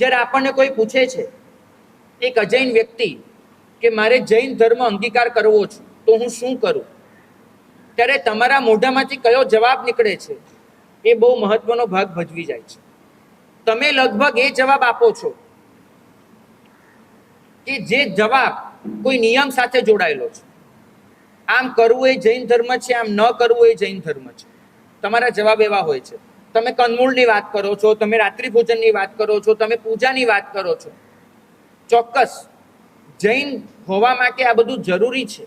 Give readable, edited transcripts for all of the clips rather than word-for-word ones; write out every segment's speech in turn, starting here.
જ્યારે આપણને કોઈ પૂછે છે, એક અજૈન વ્યક્તિ, કે મારે જૈન ધર્મ અંગીકાર કરવો છે તો હું શું કરું, ત્યારે તમારા મોઢામાંથી કયો જવાબ નીકળે છે એ બહુ મહત્વનો ભાગ ભજવી જાય છે. તમે લગભગ એ જવાબ આપો છો કે જે જવાબ કોઈ નિયમ સાથે જોડાયેલો છે. આમ કરવું એ જૈન ધર્મ છે, આમ ન કરવું એ જૈન ધર્મ છે. તમારા જવાબ એવા હોય છે. તમે કંદમૂળની વાત કરો છો, તમે રાત્રિ ભોજનની વાત કરો છો, તમે પૂજાની વાત કરો છો. ચોક્કસ જૈન હોવા માટે આ બધું જરૂરી છે.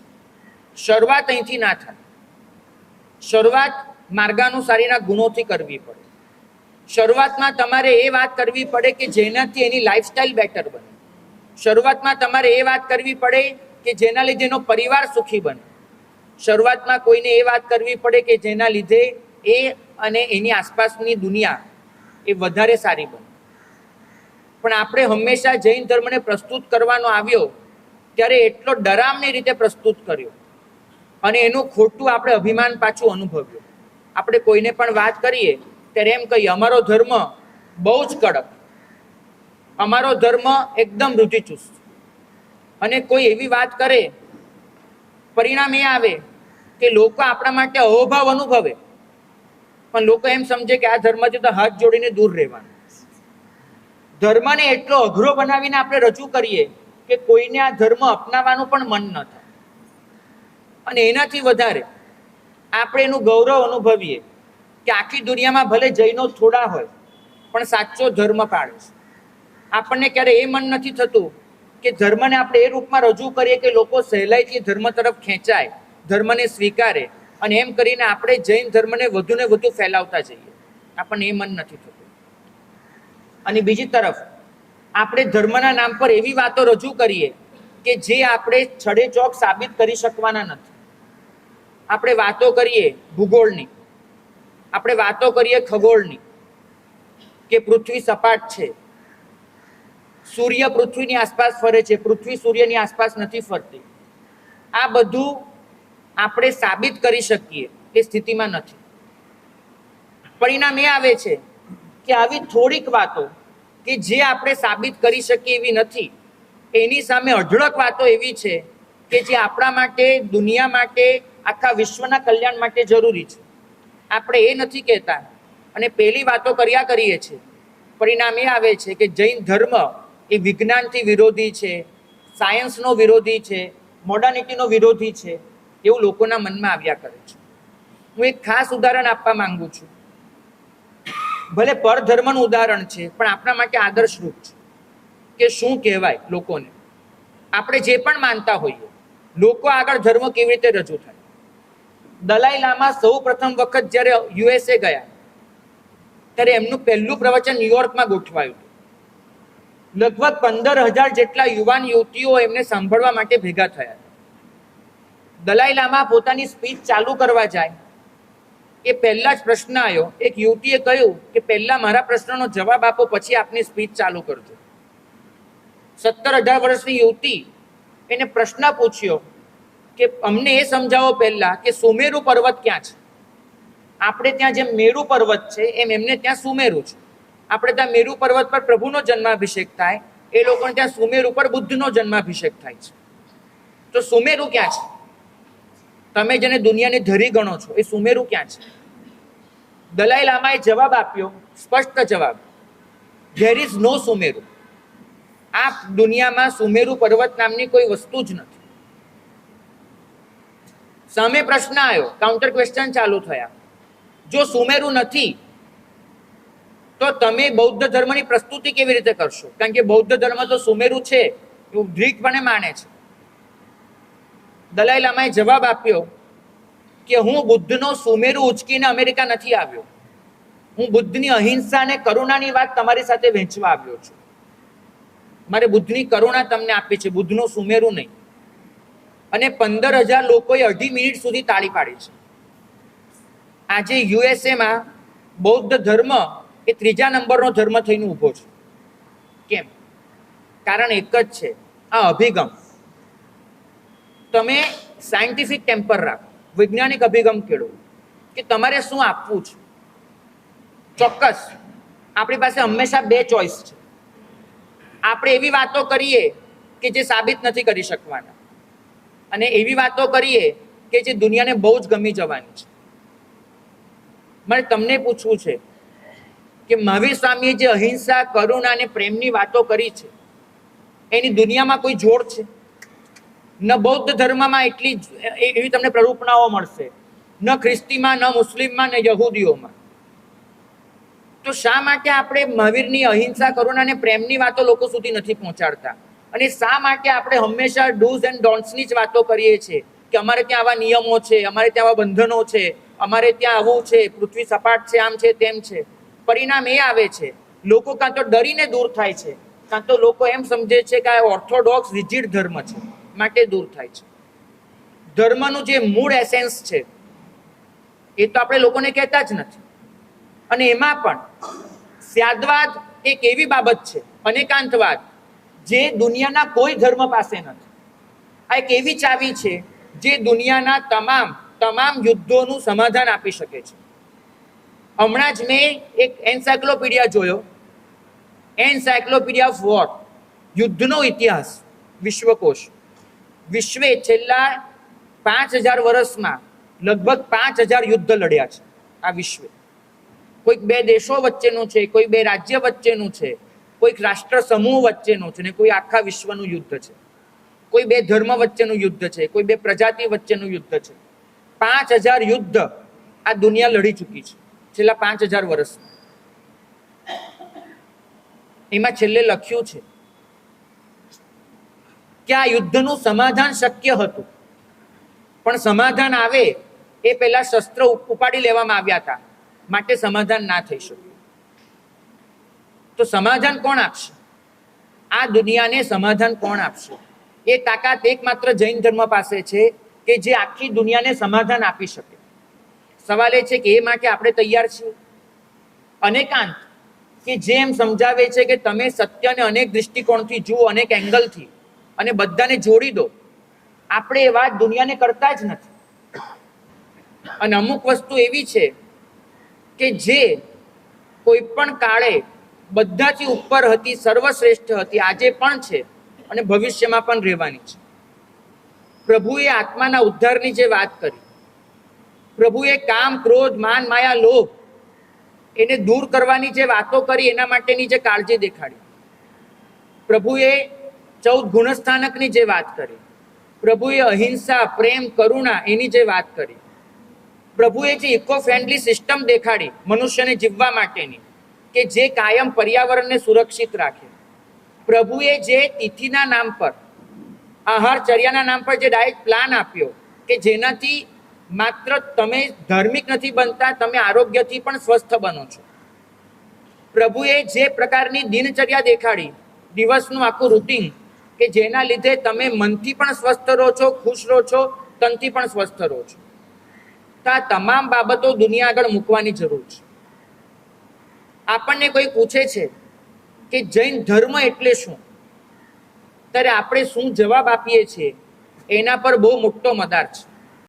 શરૂઆત અહીંથી ના થાય. શરૂઆત માર્ગાનુસારીના ગુણોથી કરવી પડે. શરૂઆતમાં તમારે એ વાત કરવી પડે કે જેનાથી એની લાઈફસ્ટાઈલ બેટર બને. શરૂઆતમાં તમારે એ વાત કરવી પડે કે જેના લીધે એનો પરિવાર સુખી બને. શરૂઆતમાં કોઈને એ વાત કરવી પડે કે જેના લીધે એ અને એની આસપાસની દુનિયા એ વધારે સારી બને. પણ આપણે હંમેશા જૈન ધર્મને પ્રસ્તુત કરવાનો આવ્યો ત્યારે એટલો ડરામની રીતે પ્રસ્તુત કર્યો અને એનું ખોટું આપણે અભિમાન પાછું અનુભવ્યું. આપણે કોઈને પણ વાત કરીએ ત્યારે એમ કહીએ અમારો ધર્મ બહુ જ કડક, અમારો ધર્મ એકદમ રૂઢિચુસ્ત. અને કોઈ એવી વાત કરે, પરિણામ એ આવે કે લોકો આપણા માટે અહોભાવ અનુભવે, પણ લોકો એમ સમજે કે આ ધર્મથી તો હાથ જોડીને દૂર રહેવાનું. ધર્મને એટલો અઘરો બનાવીને આપણે રજૂ કરીએ કે કોઈને આ ધર્મ અપનાવવાનું પણ મન ન થાય. અને એનાથી વધારે આપણે એનું ગૌરવ અનુભવીએ કે આખી દુનિયામાં ભલે જૈનો થોડા હોય પણ સાચો ધર્મ પાળે છે. આપણને ક્યારે એ મન નથી થતું કે ધર્મને આપણે એ રૂપમાં રજૂ કરીએ કે લોકો સહેલાઈથી ધર્મ તરફ ખેંચાય, ધર્મને સ્વીકારે, અને એમ કરીને આપણે જૈન ધર્મને વધુને વધુ ફેલાવતા જઈએ. આપણને એ મન નથી થતું. અને બીજી તરફ આપણે ધર્મના નામ પર એવી વાતો રજૂ કરીએ કે જે આપણે છડે ચોક સાબિત કરી શકવાના નથી. આપણે વાતો કરીએ ભૂગોળની, આપણે વાતો કરીએ ખગોળની, કે પૃથ્વી સપાટ છે, સૂર્ય પૃથ્વીની આસપાસ ફરે છે, પૃથ્વી સૂર્યની આસપાસ નથી ફરતી. આ બધું આપણે સાબિત કરી શકીએ એ સ્થિતિમાં નથી. પરિણામ એ આવે છે કે આવી થોડીક વાતો કે જે આપણે સાબિત કરી શકીએ એવી નથી, એની સામે અઢળક વાતો એવી છે કે જે આપણા માટે, દુનિયા માટે, આખા વિશ્વના કલ્યાણ માટે જરૂરી છે. આપણે એ નથી કહેતા અને પહેલી વાતો કર્યા કરીએ છીએ. પરિણામ એ આવે છે કે જૈન ધર્મ એ વિજ્ઞાનથી વિરોધી છે, સાયન્સનો વિરોધી છે, મોડર્નિટીનો વિરોધી છે, એવું લોકોના મનમાં આવ્યા કરે છે. હું એક ખાસ ઉદાહરણ આપવા માંગુ છું. ભલે પરધર્મનું ઉદાહરણ છે પણ આપણા માટે આદર્શરૂપ છે કે શું કહેવાય લોકોને. આપણે જે પણ માનતા હોઈએ, લોકો આગળ ધર્મ કેવી રીતે રજૂ થાય. દલાઈ લામા સૌ પ્રથમ વખત જ્યારે USA ગયા ત્યારે એમનું પહેલું પ્રવચન ન્યુયોર્કમાં ગોઠવાયું. લગભગ 15,000 જેટલા યુવાન યુવતીઓ એમને સાંભળવા માટે ભેગા થયા. દલાઈ લામા પોતાની સ્પીચ ચાલુ કરવા જાય એ પહેલા જ પ્રશ્ન આવ્યો. એક યુવતીએ કહ્યું કે પહેલા મારા પ્રશ્નનો જવાબ આપો, પછી આપની સ્પીચ ચાલુ કરજો. 17-18 વર્ષની યુવતી એને પ્રશ્ન પૂછ્યો કે અમને એ સમજાવો પહેલા કે સુમેરુ પર્વત ક્યાં છે. આપણે ત્યાં જેમ મેરુ પર્વત છે એમ એમને ત્યાં સુમેરુ છે. આપણે ત્યાં મેરુ પર્વત પર પ્રભુનો જન્માભિષેક થાય, એ લોકોને ત્યાં સુમેરુ પર બુદ્ધનો જન્માભિષેક થાય છે. તો સુમેરુ ક્યાં છે? તમે જેને દુનિયાની ધરી ગણો છો એ સુમેરુ ક્યાં છે? દલાઈ લામાએ જવાબ આપ્યો, સ્પષ્ટ જવાબ, ધેર ઇઝ નો સુમેરુ. આ દુનિયામાં સુમેરુ પર્વત નામની કોઈ વસ્તુ જ નથી. સામે પ્રશ્ન આવ્યો, કાઉન્ટર ક્વેશ્ચન ચાલુ થયા. જો સુમેરુ નથી તો તમે બૌદ્ધ ધર્મની પ્રસ્તુતિ કેવી રીતે કરશો? કારણ કે બૌદ્ધ ધર્મ તો સુમેરુ છે એવું દૃઢપણે માને છે. દલાઈ લામાએ જવાબ આપ્યો કે હું બુદ્ધનો સુમેરુ ઉચકીને અમેરિકા નથી આવ્યો. હું બુદ્ધની અહિંસા અને કરુણાની વાત તમારી સાથે વહેંચવા આવ્યો છું. મારે બુદ્ધની કરુણા તમને આપી છે, બુદ્ધનો સુમેરુ નહીં. અને 15,000 લોકોએ 2.5 મિનિટ સુધી તાળી પાડી છે. આજે યુએસએમાં બૌદ્ધ ધર્મ એ 3જા નંબરનો ધર્મ થઈને ઊભો છે. કેમ? કારણ એક જ છે, આ અભિગમ. તમે સાયન્ટિફિક ટેમ્પર રાખો, વૈજ્ઞાનિક અભિગમ કેળવો કે તમારે શું આપવું છે. ચોક્કસ આપણી પાસે હંમેશા 2 ચોઇસ છે. આપણે એવી વાતો કરીએ કે જે સાબિત નથી કરી શકવાના, અને એવી વાતો કરીએ કે જે દુનિયાને બહુ જ ગમી જવાની છે. મારે તમને પૂછવું છે કે મહાવીર સ્વામીએ જે અહિંસા, કરુણા અને પ્રેમની વાતો કરી છે, એની દુનિયામાં કોઈ જોડ છે? ન બૌદ્ધ ધર્મમાં એવી તમને પ્રરૂપણાઓ મળશે, ન ખ્રિસ્તીમાં, ન મુસ્લિમમાં, ન યહૂદીઓમાં. તો શા માટે આપણે મહાવીરની અહિંસા, કરુણા અને પ્રેમની વાતો લોકો સુધી નથી પહોંચાડતા? અને શા માટે આપણે હંમેશા ડૂઝ એન્ડ ડોન્ટ્સની જ વાતો કરીએ છીએ કે અમારે ત્યાં આવા નિયમો છે, અમારે ત્યાં આવા બંધનો છે, અમારે ત્યાં આવું છે, પૃથ્વી સપાટ છે, આમ છે, તેમ છે? પરિણામ એ આવે છે, લોકો કાં તો ડરીને દૂર થાય છે, કાં તો લોકો એમ સમજે છે કે આ ઓર્થોડોક્સ રિજિડ ધર્મ છે માટે દૂર થાય છે. ધર્મનું જે મૂળ એસેન્સ છે એ તો આપણે લોકોને કહેતા જ નથી. અને એમાં પણ સ્યાદવાદ એક એવી બાબત છે, અનેકાંતવાદ, જે દુનિયાના કોઈ ધર્મ પાસે નથી. આ એક એવી ચાવી છે જે દુનિયાના તમામ યુદ્ધોનું સમાધાન આપી શકે છે. હમણાં જ મેં એક એન્સાયક્લોપીડિયા જોયો, એન્સાયક્લોપીડિયા ઓફ વોર, યુદ્ધનો ઇતિહાસ, વિશ્વકોશ. વિશ્વે છેલ્લા 5000 વર્ષમાં લગભગ 5000 યુદ્ધ લડ્યા છે. આ વિશ્વે કોઈક બે દેશો વચ્ચેનું છે, કોઈ બે રાજ્ય વચ્ચેનું છે, કોઈક રાષ્ટ્ર સમૂહ વચ્ચેનું છે, ને કોઈ આખા વિશ્વનું યુદ્ધ છે. કોઈ બે ધર્મ વચ્ચેનું યુદ્ધ છે, કોઈ બે પ્રજાતિ વચ્ચેનું યુદ્ધ છે. 5000 યુદ્ધ આ દુનિયા લડી ચૂકી છે છેલ્લા 5000 વર્ષમાં. એમાં છેલ્લે લખ્યું છે કે આ યુદ્ધનું સમાધાન શક્ય હતું, પણ સમાધાન આવે એ પહેલા શસ્ત્ર ઉપાડી લેવામાં આવ્યા હતા, માટે સમાધાન ના થઈ શક્યું. તો સમાધાન કોણ આપશે? આ દુનિયાને સમાધાન કોણ આપશે? એ તાકાત એકમાત્ર જૈન ધર્મ પાસે છે કે જે આખી દુનિયાને સમાધાન આપી શકે. સવાલ એ છે કે એ માટે આપણે તૈયાર છીએ? અનેકાંત કે જે એમ સમજાવે છે કે તમે સત્યને અનેક દૃષ્ટિકોણથી જુઓ, અનેક એંગલથી, અને બધાને જોડી દો. આપણે એ વાત દુનિયાને કરતા જ નથી. અને અમુક વસ્તુ એવી છે કે જે કોઈ પણ કાળે બધાથી ઉપર હતી, સર્વશ્રેષ્ઠ હતી, આજે પણ છે અને ભવિષ્યમાં પણ રહેવાની છે. પ્રભુએ આત્માના ઉદ્ધારની જે વાત કરી, પ્રભુએ કામ, ક્રોધ, માન, માયા, લોભ એને દૂર કરવાની જે વાતો કરી, એના માટેની જે કાળજી દેખાડી, પ્રભુએ 14 ગુણસ્થાનકની જે વાત કરી, પ્રભુએ અહિંસા, પ્રેમ, કરુણા એની જે વાત કરી, પ્રભુએ જે ઇકો ફ્રેન્ડલી સિસ્ટમ દેખાડી મનુષ્યને જીવવા માટેની, કે જે કાયમ પર્યાવરણને સુરક્ષિત રાખે, પ્રભુએ જે તિથિના નામ પર, આહારચર્યાના નામ પર જે ડાયટ પ્લાન આપ્યો કે જેનાથી માત્ર તમે ધાર્મિક નથી બનતા, તમે આરોગ્યથી પણ સ્વસ્થ બનો છો. પ્રભુએ જે પ્રકારની દિનચર્યા દેખાડી, દિવસનું આખું રૂટીન, કે જેના લીધે તમે મનથી પણ સ્વસ્થ રહો છો, ખુશ રહો છો, તનથી પણ સ્વસ્થ રહો છો. તો આ તમામ બાબતો દુનિયા આગળ મૂકવાની જરૂર છે. આપણને કોઈ પૂછે છે કે જૈન ધર્મ એટલે શું, ત્યારે આપણે શું જવાબ આપીએ છીએ એના પર બહુ મોટો મદાર છે.